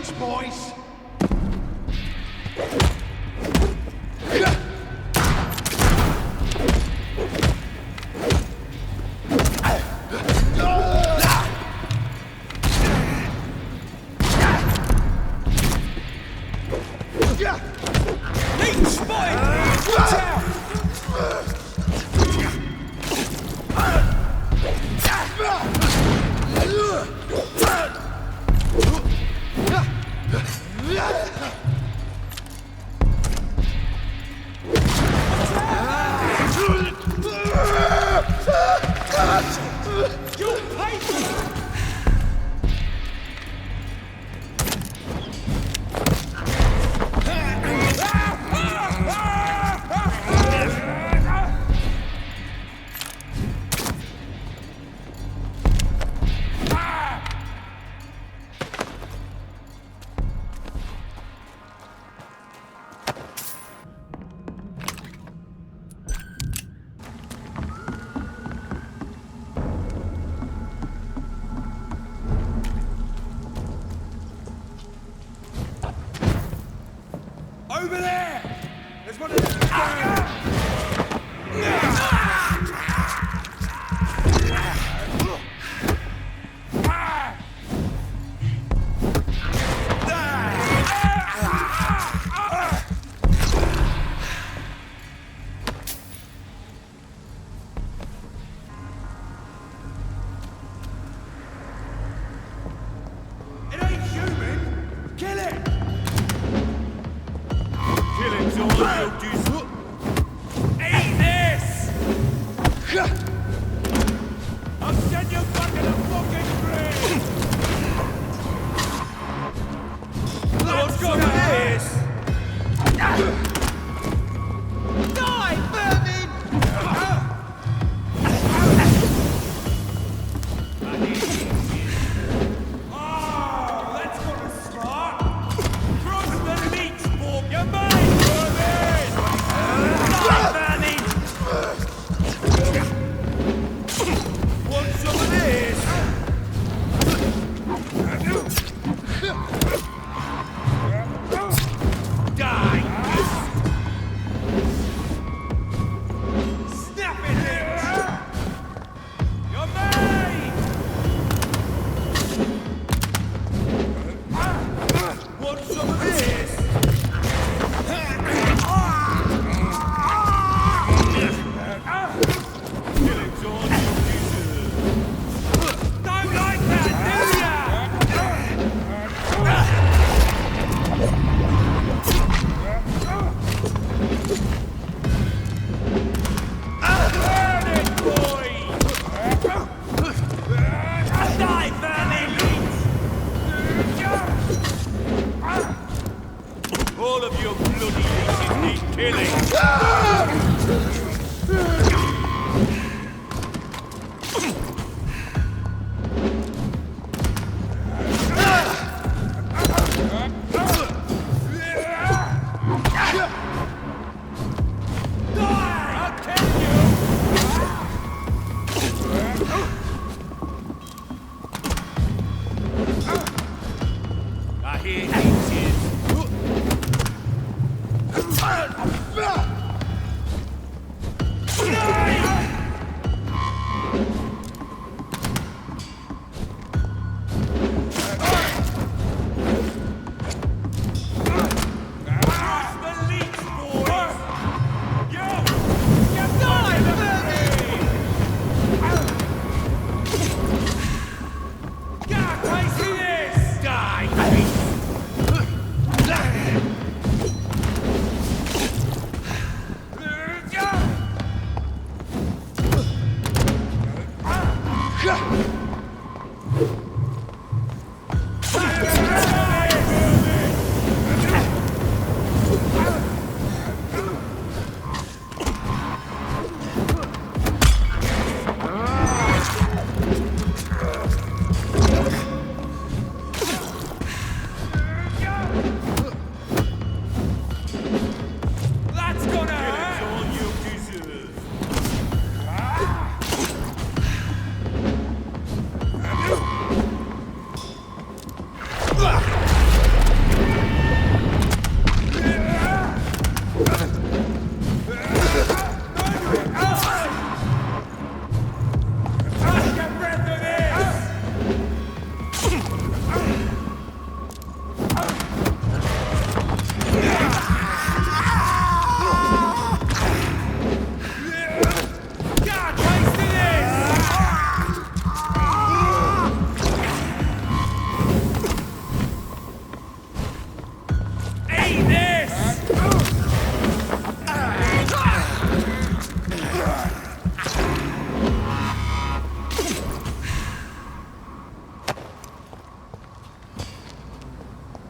leech, boys! Leech spotted! Watch out! You'll pay for it! Over there! There's one of them! It ain't human! Kill it! Killing's all you'll do. Eat this! I'll send you back in a fucking grave! What's got this? Die, vermin! Oh, that's gonna start! Cross the leech, for your mate! Want some of this? Die! Snap it! You're mine! Want some of this? Killing's all you deserve. Don't like that, do ya? Burn it, boy! Die, vermin! All of your bloody leeches need killing. I hear leeches.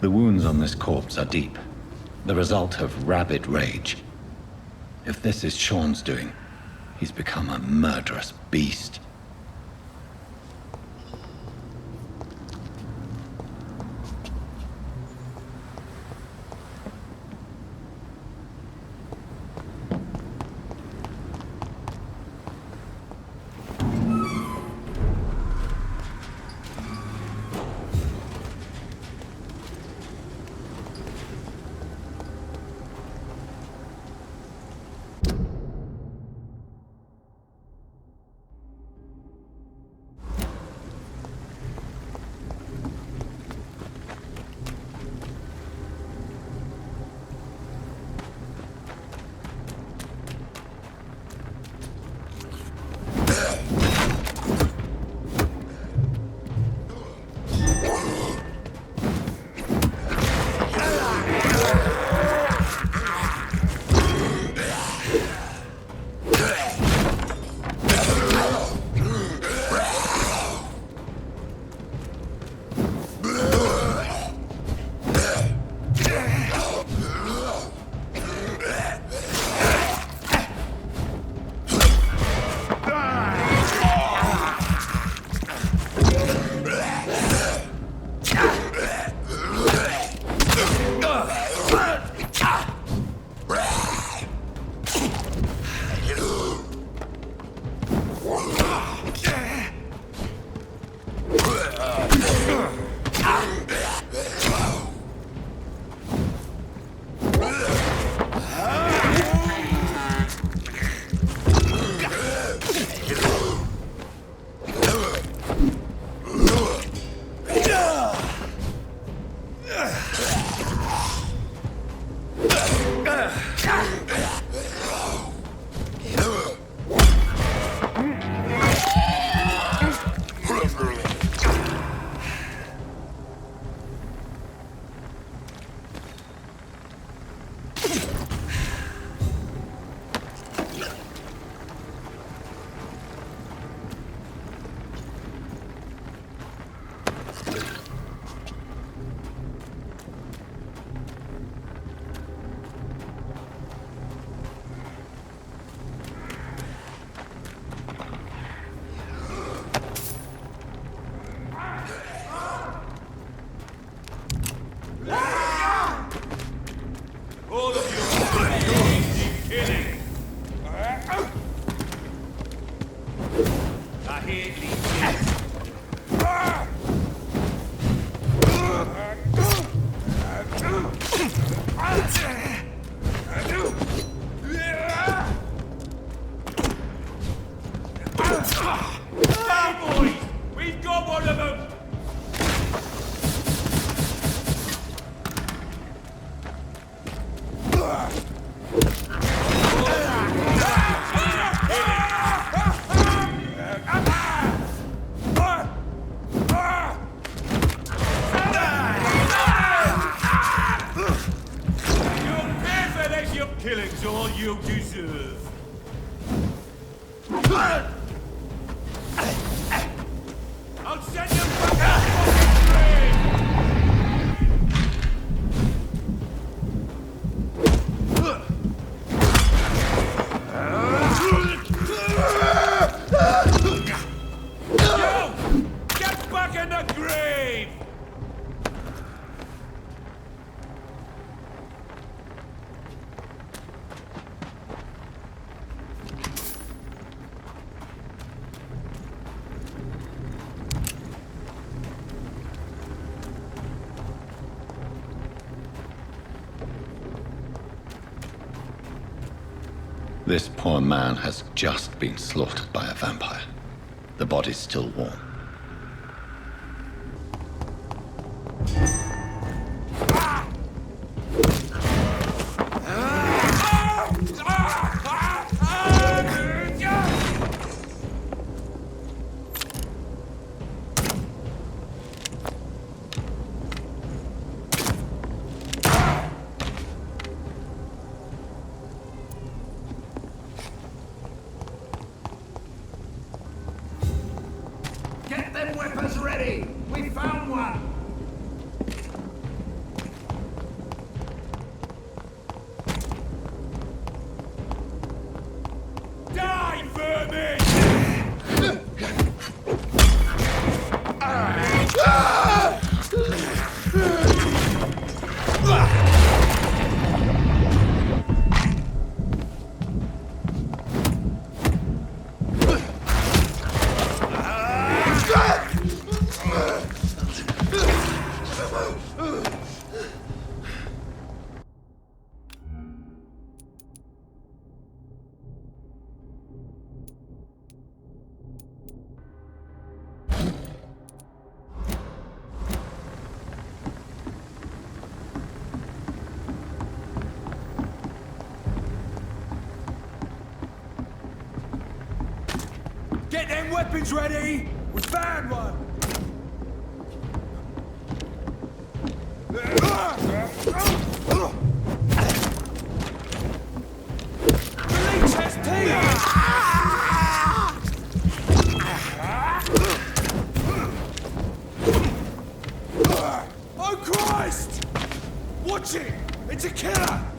The wounds on this corpse are deep, the result of rabid rage. If this is Sean's doing, he's become a murderous beast. Killing's all you deserve. I'll send you back to get back in the grave! This poor man has just been slaughtered by a vampire. The body's still warm. Get them weapons ready! We found one! Get them weapons ready! We found one! Release Oh Christ! Watch it! It's a killer!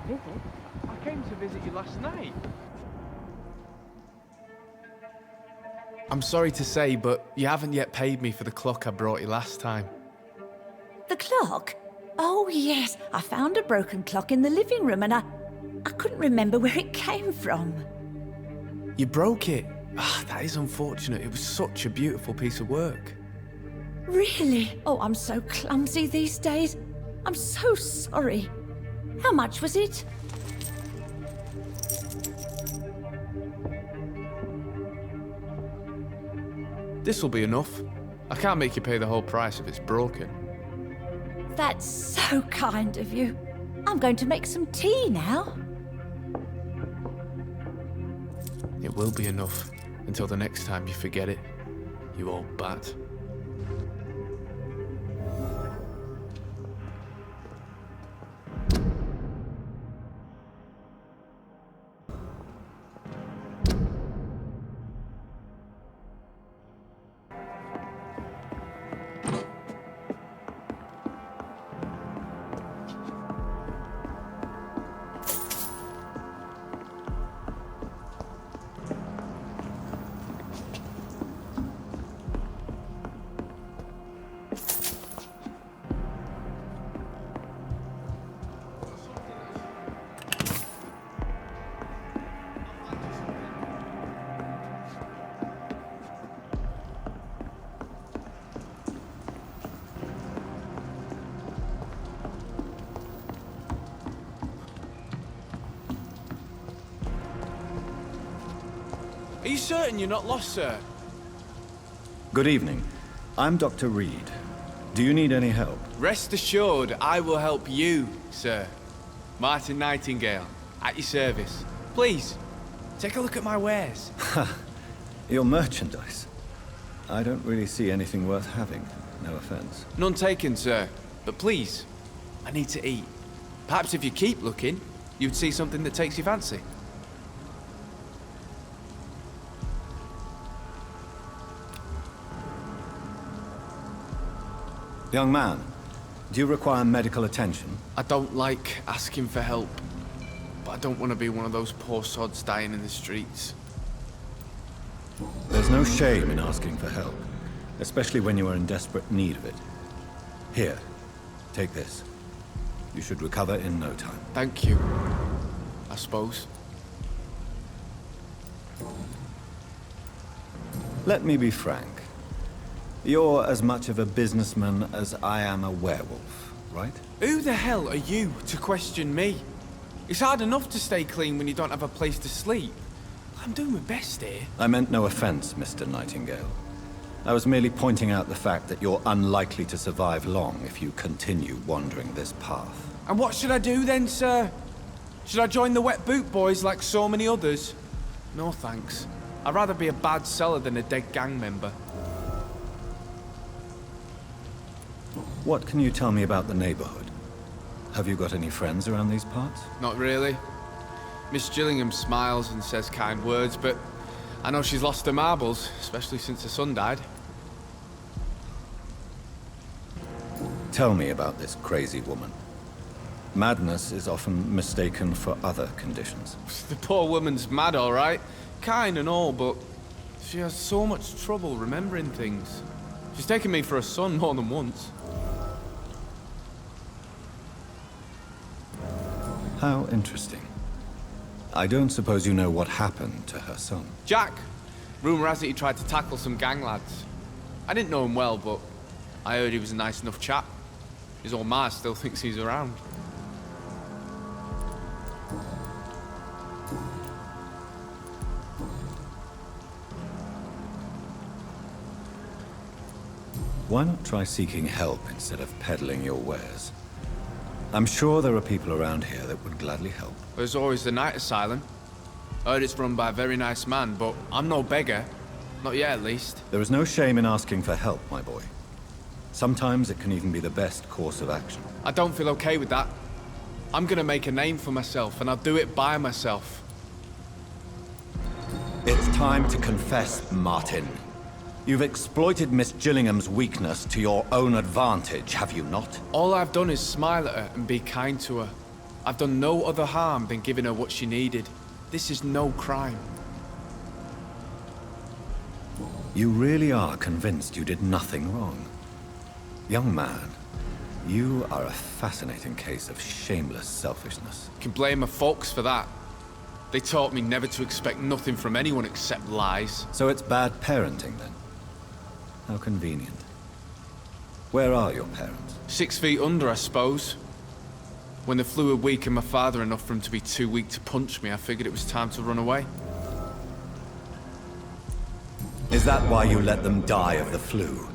I came to visit you last night. I'm sorry to say, but you haven't yet paid me for the clock I brought you last time. The clock? Oh, yes. I found a broken clock in the living room and I couldn't remember where it came from. You broke it? Ah, that is unfortunate. It was such a beautiful piece of work. Really? Oh, I'm so clumsy these days. I'm so sorry. How much was it? This'll be enough. I can't make you pay the whole price if it's broken. That's so kind of you. I'm going to make some tea now. It will be enough until the next time you forget it, you old bat. Are you certain you're not lost, sir? Good evening. I'm Dr. Reed. Do you need any help? Rest assured, I will help you, sir. Martin Nightingale, at your service. Please, take a look at my wares. Your merchandise. I don't really see anything worth having. No offense. None taken, sir. But please, I need to eat. Perhaps if you keep looking, you'd see something that takes your fancy. Young man, do you require medical attention? I don't like asking for help, but I don't want to be one of those poor sods dying in the streets. There's no shame in asking for help, especially when you are in desperate need of it. Here, take this. You should recover in no time. Thank you, I suppose. Let me be frank. You're as much of a businessman as I am a werewolf, right? Who the hell are you to question me? It's hard enough to stay clean when you don't have a place to sleep. I'm doing my best here. I meant no offense, Mr. Nightingale. I was merely pointing out the fact that you're unlikely to survive long if you continue wandering this path. And what should I do then, sir? Should I join the wet boot boys like so many others? No thanks. I'd rather be a bad seller than a dead gang member. What can you tell me about the neighborhood? Have you got any friends around these parts? Not really. Miss Gillingham smiles and says kind words, but I know she's lost her marbles, especially since her son died. Tell me about this crazy woman. Madness is often mistaken for other conditions. The poor woman's mad, all right. Kind and all, but she has so much trouble remembering things. She's taken me for a son more than once. How interesting. I don't suppose you know what happened to her son. Jack! Rumour has it he tried to tackle some gang lads. I didn't know him well, but I heard he was a nice enough chap. His old ma still thinks he's around. Why not try seeking help instead of peddling your wares? I'm sure there are people around here that would gladly help. There's always the night asylum. I heard it's run by a very nice man, but I'm no beggar. Not yet, at least. There is no shame in asking for help, my boy. Sometimes it can even be the best course of action. I don't feel okay with that. I'm gonna make a name for myself, and I'll do it by myself. It's time to confess, Martin. You've exploited Miss Gillingham's weakness to your own advantage, have you not? All I've done is smile at her and be kind to her. I've done no other harm than giving her what she needed. This is no crime. You really are convinced you did nothing wrong? Young man, you are a fascinating case of shameless selfishness. You can blame my folks for that. They taught me never to expect nothing from anyone except lies. So it's bad parenting, then? How convenient. Where are your parents? 6 feet under, I suppose. When the flu had weakened my father enough for him to be too weak to punch me, I figured it was time to run away. Is that why you let them die of the flu?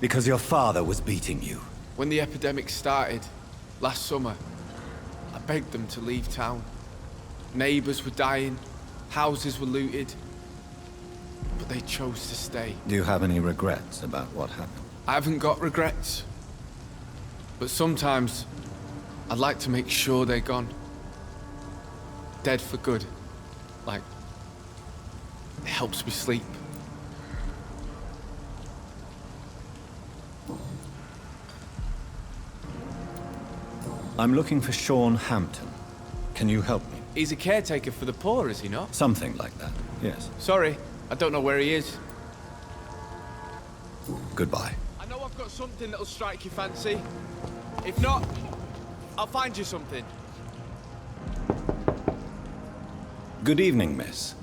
Because your father was beating you? When the epidemic started, last summer, I begged them to leave town. Neighbors were dying, houses were looted, but they chose to stay. Do you have any regrets about what happened? I haven't got regrets, but sometimes I'd like to make sure they're gone. Dead for good. Like, it helps me sleep. I'm looking for Sean Hampton. Can you help me? He's a caretaker for the poor, is he not? Something like that, yes. Sorry, I don't know where he is. Goodbye. I know I've got something that'll strike your fancy. If not, I'll find you something. Good evening, miss.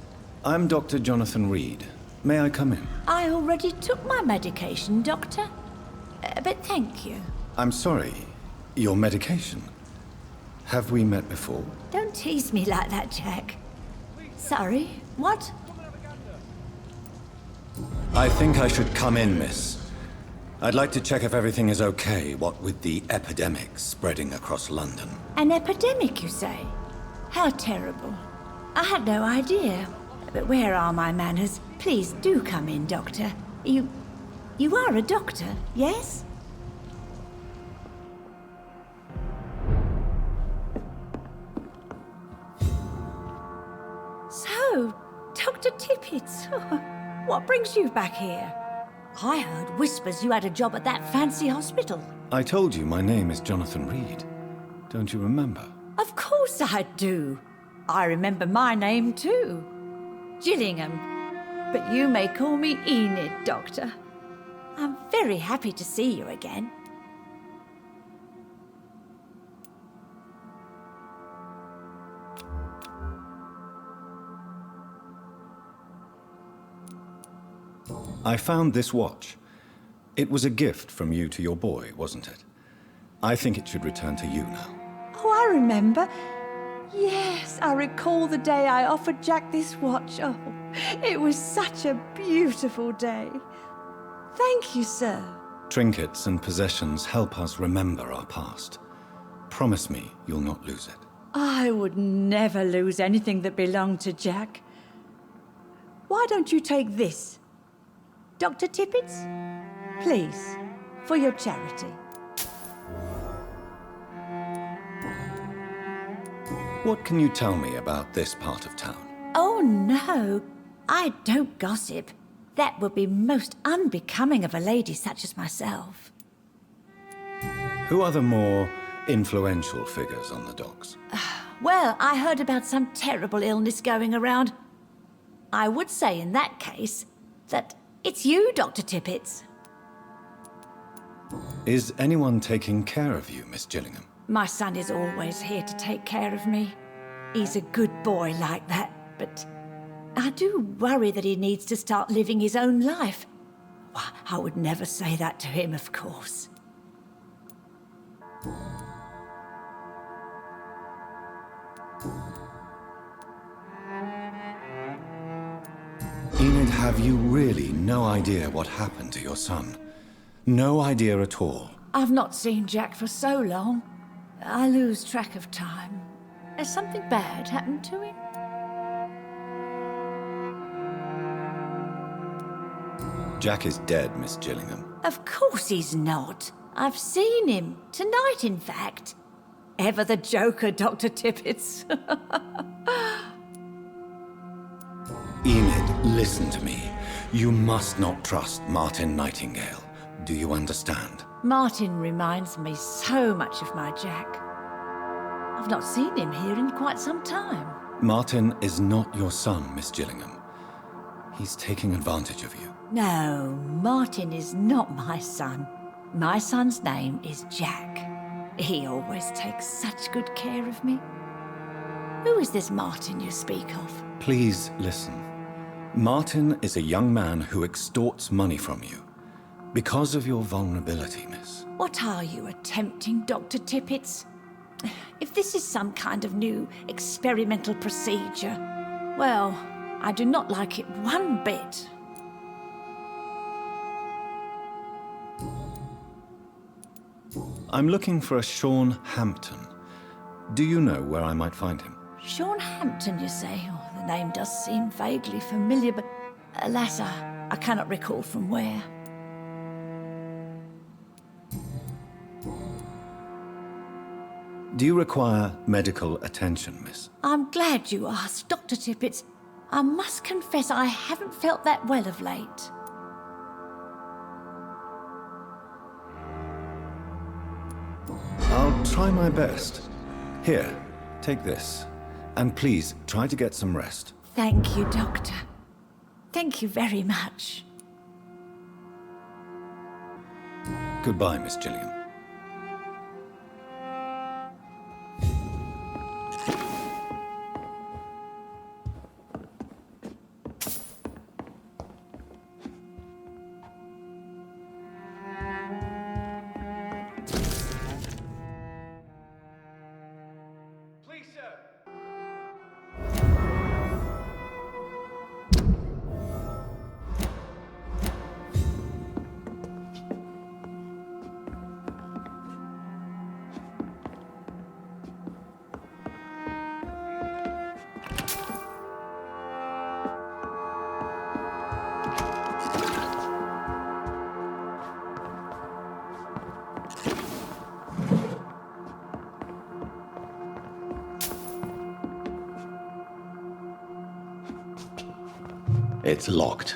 I'm Dr. Jonathan Reed. May I come in? I already took my medication, Doctor. But thank you. I'm sorry. Your medication? Have we met before? Don't tease me like that, Jack. Sorry, what? I think I should come in, miss. I'd like to check if everything is okay, what with the epidemic spreading across London. An epidemic, you say? How terrible. I had no idea. But where are my manners? Please do come in, Doctor. You are a doctor, yes? So, Dr. Tippett, what brings you back here? I heard whispers you had a job at that fancy hospital. I told you my name is Jonathan Reed. Don't you remember? Of course I do. I remember my name too. Gillingham. But you may call me Enid, Doctor. I'm very happy to see you again. I found this watch. It was a gift from you to your boy, wasn't it? I think it should return to you now. Oh, I remember. Yes, I recall the day I offered Jack this watch. Oh, it was such a beautiful day. Thank you, sir. Trinkets and possessions help us remember our past. Promise me you'll not lose it. I would never lose anything that belonged to Jack. Why don't you take this? Dr. Tippett's? Please, for your charity. What can you tell me about this part of town? Oh, no. I don't gossip. That would be most unbecoming of a lady such as myself. Who are the more influential figures on the docks? Well, I heard about some terrible illness going around. I would say in that case that it's you, Dr. Tippett. Is anyone taking care of you, Miss Gillingham? My son is always here to take care of me. He's a good boy like that, but I do worry that he needs to start living his own life. Well, I would never say that to him, of course. Enid, have you really no idea what happened to your son? No idea at all? I've not seen Jack for so long. I lose track of time. Has something bad happened to him? Jack is dead, Miss Gillingham. Of course he's not. I've seen him. Tonight, in fact. Ever the joker, Dr. Tippett. Enid, listen to me. You must not trust Martin Nightingale. Do you understand? Martin reminds me so much of my Jack. I've not seen him here in quite some time. Martin is not your son, Miss Gillingham. He's taking advantage of you. No, Martin is not my son. My son's name is Jack. He always takes such good care of me. Who is this Martin you speak of? Please listen. Martin is a young man who extorts money from you. Because of your vulnerability, miss. What are you attempting, Dr. Tippets? If this is some kind of new experimental procedure, well, I do not like it one bit. I'm looking for a Sean Hampton. Do you know where I might find him? Sean Hampton, you say? Oh, the name does seem vaguely familiar, but alas, I cannot recall from where. Do you require medical attention, miss? I'm glad you asked, Dr. Tippets. I must confess I haven't felt that well of late. I'll try my best. Here, take this. And please, try to get some rest. Thank you, Doctor. Thank you very much. Goodbye, Miss Gillingham. Please, sir. It's locked.